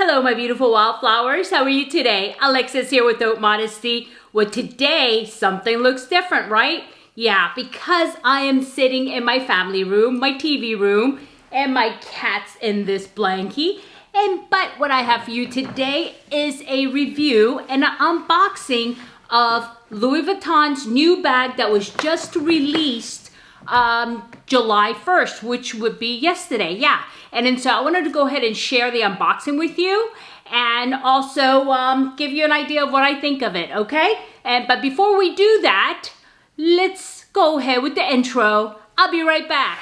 Hello, my beautiful wildflowers. How are you today? Alexis here with Modesty. Well, today, something looks different, right? Yeah, because I am sitting in my family room, my TV room, and my cat's in this blankie. But what I have for you today is a review and an unboxing of Louis Vuitton's new bag that was just released July 1st, which would be yesterday, yeah. And then so I wanted to go ahead and share the unboxing with you and also give you an idea of what I think of it, okay? But before we do that, let's go ahead with the intro. I'll be right back.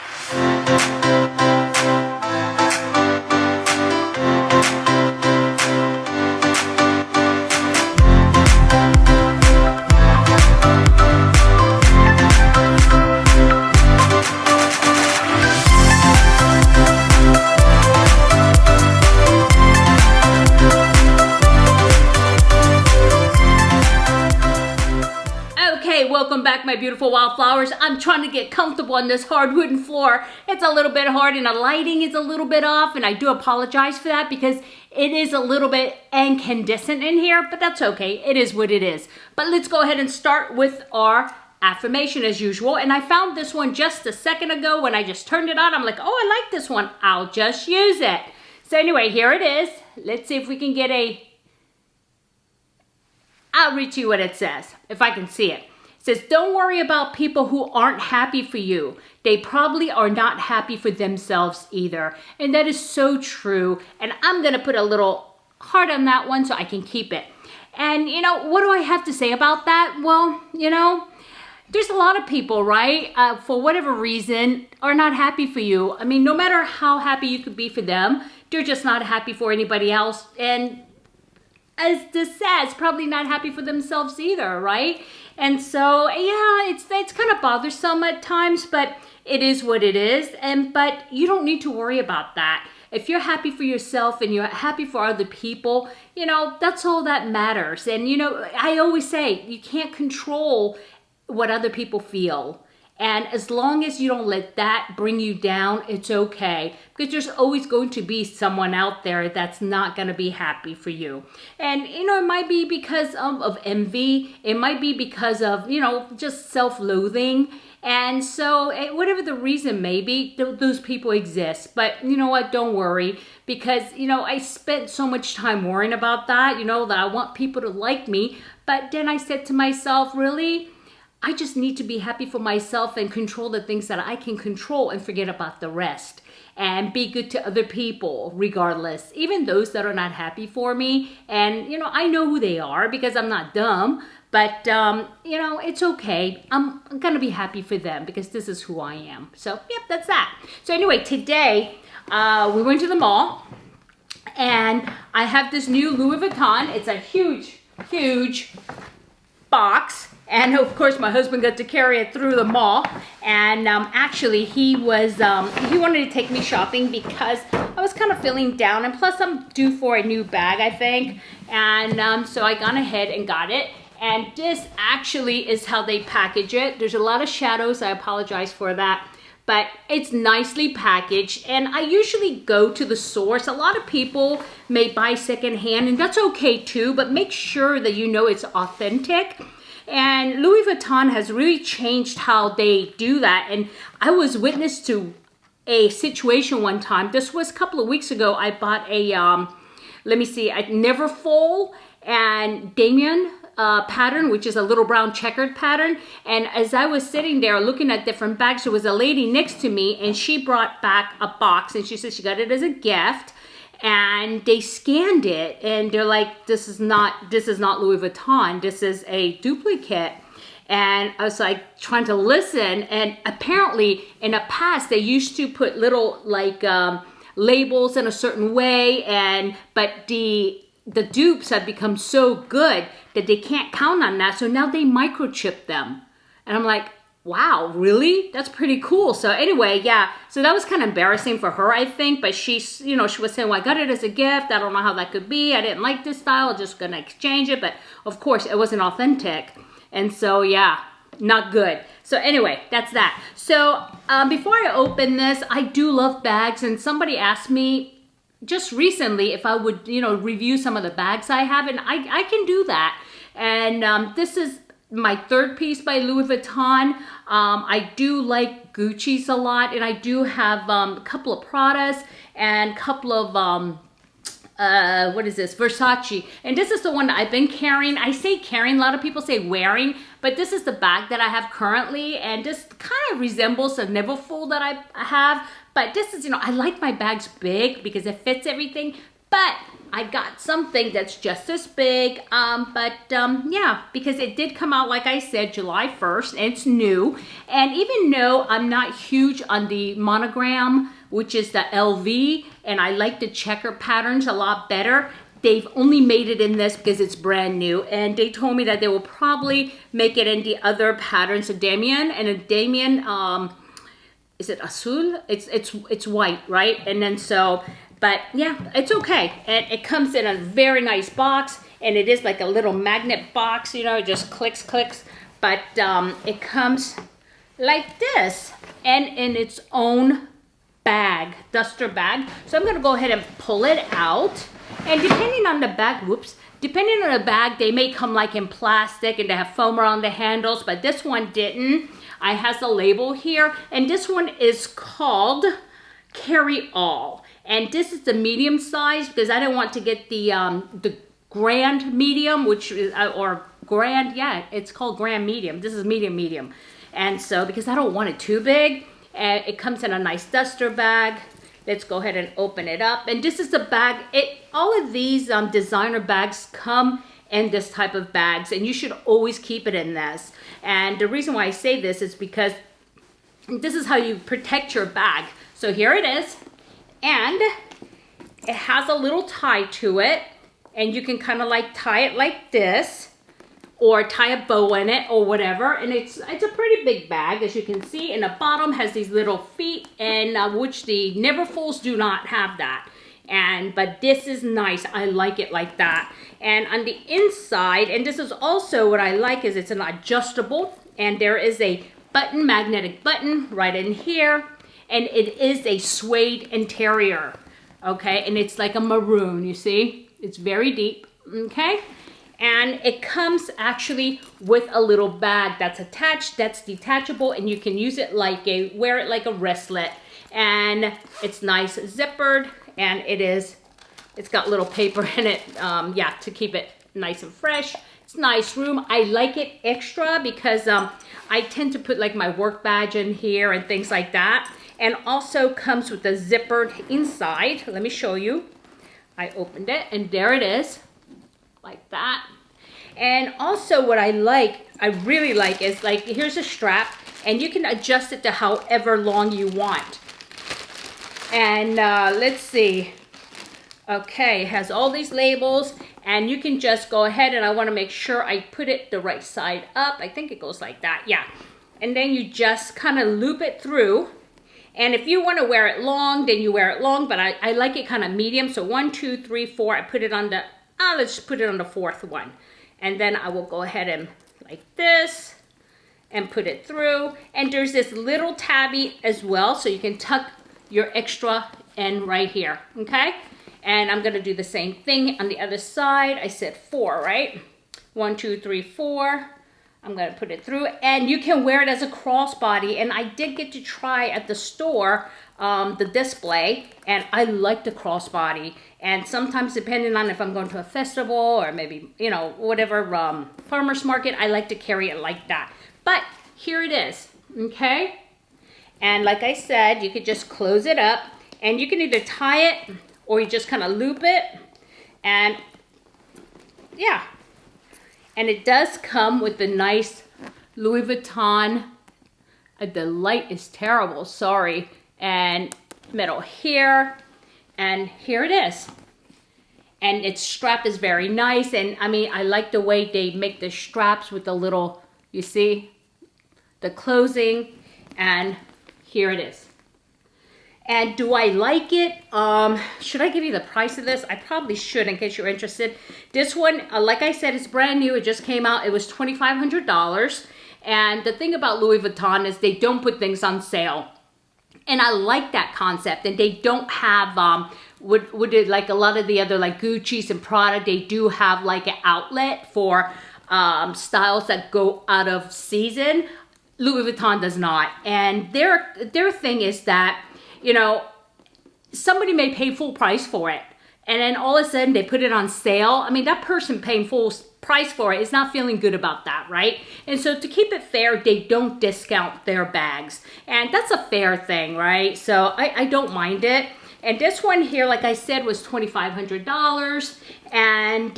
Welcome back, my beautiful wildflowers. I'm trying to get comfortable on this hard wooden floor. It's a little bit hard and the lighting is a little bit off, and I do apologize for that because it is a little bit incandescent in here, but that's okay. It is what it is. But let's go ahead and start with our affirmation as usual. And I found this one just a second ago when I just turned it on. I'm like, oh, I like this one. I'll just use it. So anyway, here it is. Let's see if we can get I'll read to you what it says, if I can see it. It says, don't worry about people who aren't happy for you. They probably are not happy for themselves either. And that is so true. And I'm going to put a little heart on that one so I can keep it. And, you know, what do I have to say about that? Well, you know, there's a lot of people, right, for whatever reason, are not happy for you. I mean, no matter how happy you could be for them, they're just not happy for anybody else. And as this says, probably not happy for themselves either, right? And so, yeah, it's kind of bothersome at times, but it is what it is. But you don't need to worry about that. If you're happy for yourself and you're happy for other people, you know, that's all that matters. And, you know, I always say you can't control what other people feel. And as long as you don't let that bring you down, it's okay. Because there's always going to be someone out there that's not going to be happy for you. And, you know, it might be because of envy. It might be because of, you know, just self-loathing. And so whatever the reason may be, those people exist. But you know what? Don't worry. Because, you know, I spent so much time worrying about that, you know, that I want people to like me. But then I said to myself, really? I just need to be happy for myself and control the things that I can control and forget about the rest and be good to other people regardless, even those that are not happy for me. And, you know, I know who they are because I'm not dumb, but, you know, it's okay. I'm going to be happy for them because this is who I am. So, yep, that's that. So anyway, today we went to the mall and I have this new Louis Vuitton. It's a huge, huge box. And of course, my husband got to carry it through the mall. And actually, he wanted to take me shopping because I was kind of feeling down. And plus, I'm due for a new bag, I think. And so I gone ahead and got it. And this actually is how they package it. There's a lot of shadows. I apologize for that. But it's nicely packaged. And I usually go to the source. A lot of people may buy secondhand, and that's okay too. But make sure that you know it's authentic. And Louis Vuitton has really changed how they do that. And I was witness to a situation one time. This was a couple of weeks ago. I bought a, let me see, a Neverfull and Deciem pattern, which is a little brown checkered pattern. And as I was sitting there looking at different bags, there was a lady next to me and she brought back a box and she said she got it as a gift. And they scanned it and they're like, this is not Louis Vuitton. This is a duplicate. And I was like trying to listen. And apparently in the past, they used to put little like labels in a certain way. But the dupes have become so good that they can't count on that. So now they microchip them. And I'm like, wow, really? That's pretty cool. So anyway, yeah. So that was kind of embarrassing for her, I think. But she's, you know, she was saying, well, I got it as a gift. I don't know how that could be. I didn't like this style. I'm just going to exchange it. But of course, it wasn't authentic. And so, yeah, not good. So anyway, that's that. So before I open this, I do love bags. And somebody asked me, just recently if I would, you know, review some of the bags I have, and I can do that. And this is my third piece by Louis Vuitton. I do like Gucci's a lot, and I do have a couple of Pradas and a couple of what is this, Versace, and this is the one that I've been carrying. I say carrying, a lot of people say wearing, but this is the bag that I have currently, and this kind of resembles a Neverfull that I have, but this is, you know, I like my bags big because it fits everything, but I got something that's just as big, yeah, because it did come out, like I said, July 1st, and it's new. And even though I'm not huge on the monogram, which is the LV, and I like the checker patterns a lot better, they've only made it in this because it's brand new. And they told me that they will probably make it in the other patterns of Deciem, and a Deciem, is it azul? It's white, right? And then so, but yeah, it's okay. And it comes in a very nice box, and it is like a little magnet box, you know, it just clicks. But it comes like this, and in its own bag, duster bag. So I'm gonna go ahead and pull it out. And depending on the bag, depending on the bag, they may come like in plastic and they have foam around the handles, but this one didn't. I has a label here, and this one is called Carry All. And this is the medium size because I didn't want to get the grand medium, which is, or grand, yeah, it's called grand medium. This is medium. And so, because I don't want it too big, and it comes in a nice duster bag. Let's go ahead and open it up. And this is the bag. All of these designer bags come in this type of bags, and you should always keep it in this. And the reason why I say this is because this is how you protect your bag. So here it is. And it has a little tie to it, and you can kind of like tie it like this, or tie a bow in it or whatever. And it's a pretty big bag, as you can see. And the bottom has these little feet, and which the Neverfulls do not have that. But this is nice. I like it like that. And on the inside, and this is also what I like, is it's an adjustable, and there is a button, magnetic button right in here. And it is a suede interior, okay? And it's like a maroon, you see? It's very deep, okay? And it comes actually with a little bag that's attached, that's detachable, and you can use it like wear it like a wristlet. And it's nice zippered, and it's got little paper in it, yeah, to keep it nice and fresh. It's nice room. I like it extra because I tend to put like my work badge in here and things like that. And also comes with a zippered inside. Let me show you. I opened it, and there it is, like that. And also what I really like is, like, here's a strap, and you can adjust it to however long you want. And let's see. Okay, it has all these labels, and you can just go ahead, and I want to make sure I put it the right side up. I think it goes like that, yeah. And then you just kind of loop it through. And if you want to wear it long, then you wear it long, but I like it kind of medium. So 1, 2, 3, 4, I put it on the, let's put it on the fourth one. And then I will go ahead and like this and put it through. And there's this little tabby as well, so you can tuck your extra in right here, okay? And I'm gonna do the same thing on the other side. I said 4, right? 1, 2, 3, 4. I'm gonna put it through, and you can wear it as a crossbody. And I did get to try at the store the display, and I like the crossbody. And sometimes, depending on if I'm going to a festival or maybe, you know, whatever farmer's market, I like to carry it like that. But here it is, okay? And like I said, you could just close it up, and you can either tie it or you just kind of loop it, and yeah. And it does come with the nice Louis Vuitton, the light is terrible, sorry, and metal here, and here it is. And its strap is very nice, and I mean, I like the way they make the straps with the little, you see, the closing, and here it is. And do I like it? Should I give you the price of this? I probably should in case you're interested. This one, like I said, it's brand new. It just came out. It was $2,500. And the thing about Louis Vuitton is they don't put things on sale. And I like that concept. And they don't have would it, like a lot of the other like Gucci's and Prada, they do have like an outlet for styles that go out of season. Louis Vuitton does not. And their thing is that, you know, somebody may pay full price for it, and then all of a sudden they put it on sale. I mean, that person paying full price for it is not feeling good about that, right? And so to keep it fair, they don't discount their bags. And that's a fair thing, right? So I don't mind it. And this one here, like I said, was $2,500. And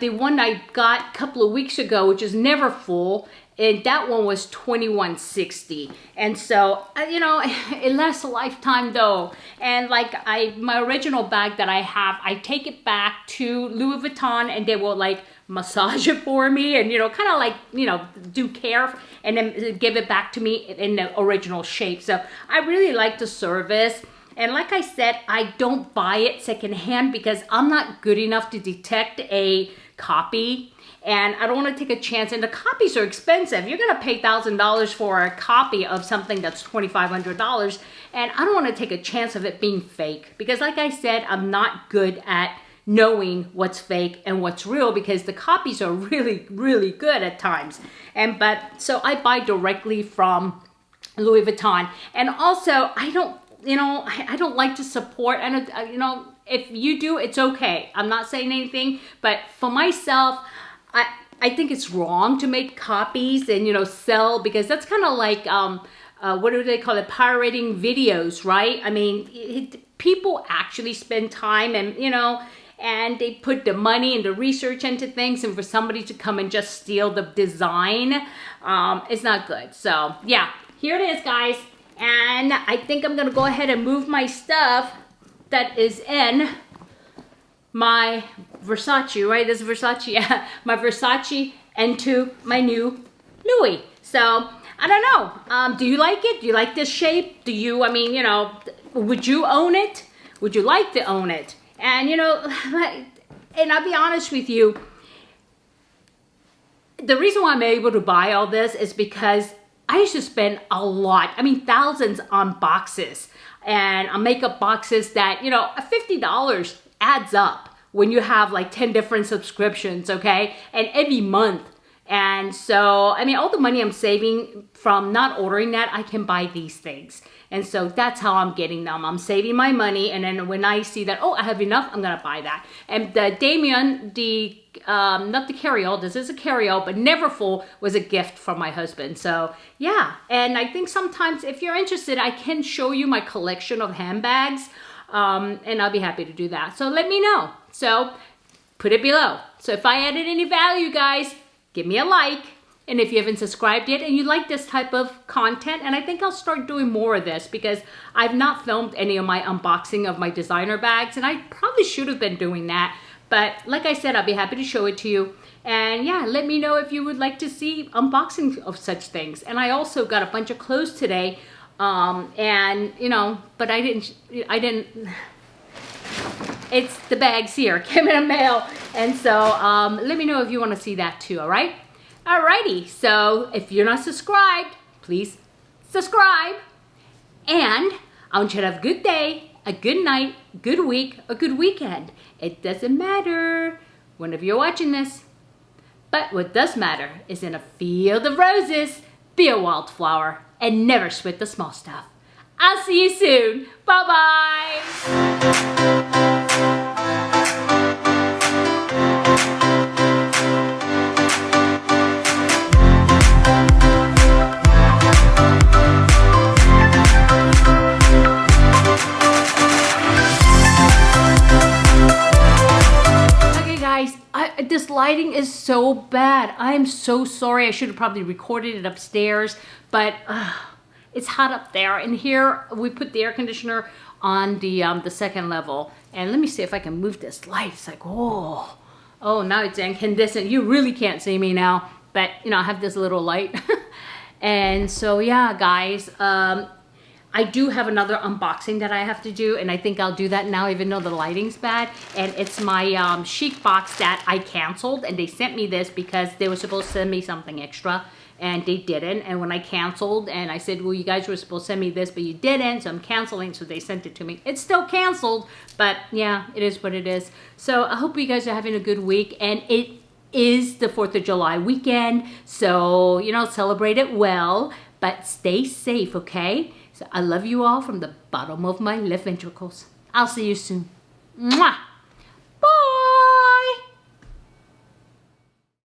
the one I got a couple of weeks ago, which is never full, and that one was $2,160. And so, you know, it lasts a lifetime though. And like my original bag that I have, I take it back to Louis Vuitton and they will like massage it for me and, you know, kind of like, you know, do care and then give it back to me in the original shape. So I really like the service. And like I said, I don't buy it secondhand because I'm not good enough to detect a copy. And I don't want to take a chance. And the copies are expensive. You're going to pay $1,000 for a copy of something that's $2,500. And I don't want to take a chance of it being fake. Because like I said, I'm not good at knowing what's fake and what's real because the copies are really, really good at times. So I buy directly from Louis Vuitton. And also, I don't like to support, and you know, if you do, it's okay. I'm not saying anything, but for myself, I think it's wrong to make copies and, you know, sell, because that's kind of like, what do they call it? Pirating videos, right? I mean, people actually spend time and, you know, and they put the money and the research into things, and for somebody to come and just steal the design, it's not good. So yeah, here it is, guys. And I think I'm going to go ahead and move my stuff that is in my Versace, right? This is Versace, yeah. My Versace into my new Louis. So, I don't know. Do you like it? Do you like this shape? I mean, you know, would you own it? Would you like to own it? And, you know, and I'll be honest with you, the reason why I'm able to buy all this is because I used to spend a lot, I mean, thousands on boxes and on makeup boxes that, you know, $50 adds up when you have like 10 different subscriptions, okay? And every month. And so, I mean, all the money I'm saving from not ordering that, I can buy these things. And so that's how I'm getting them. I'm saving my money, and then when I see that, oh, I have enough, I'm gonna buy that. And the Damien, not the carry-all, this is a carry-all, but never full, was a gift from my husband. So yeah, and I think sometimes if you're interested, I can show you my collection of handbags, and I'll be happy to do that. So let me know. So put it below. So if I added any value, guys, give me a like. And if you haven't subscribed yet and you like this type of content, and I think I'll start doing more of this because I've not filmed any of my unboxing of my designer bags, and I probably should have been doing that. But like I said, I'll be happy to show it to you. And yeah, let me know if you would like to see unboxing of such things. And I also got a bunch of clothes today. And you know, but I didn't, it's the bags here, came in the mail. And so let me know if you want to see that too, all right? Alrighty, so if you're not subscribed, please subscribe. And I want you to have a good day, a good night, good week, a good weekend. It doesn't matter whenever you're watching this. But what does matter is in a field of roses, be a wildflower and never sweat the small stuff. I'll see you soon. Bye-bye. This lighting is so bad. I'm so sorry. I should have probably recorded it upstairs, but it's hot up there. And here we put the air conditioner on the second level. And let me see if I can move this light. It's like, oh, now it's incandescent. You really can't see me now, but you know, I have this little light. And so yeah, guys, I do have another unboxing that I have to do, and I think I'll do that now even though the lighting's bad. And it's my chic box that I canceled, and they sent me this because they were supposed to send me something extra. and they didn't. And when I canceled and I said, well, you guys were supposed to send me this, but you didn't, so I'm canceling. So they sent it to me. It's still canceled, but yeah, it is what it is. So I hope you guys are having a good week, and it is the 4th of July weekend. So, you know, celebrate it well, but stay safe, okay? So I love you all from the bottom of my left ventricles. I'll see you soon. Mwah!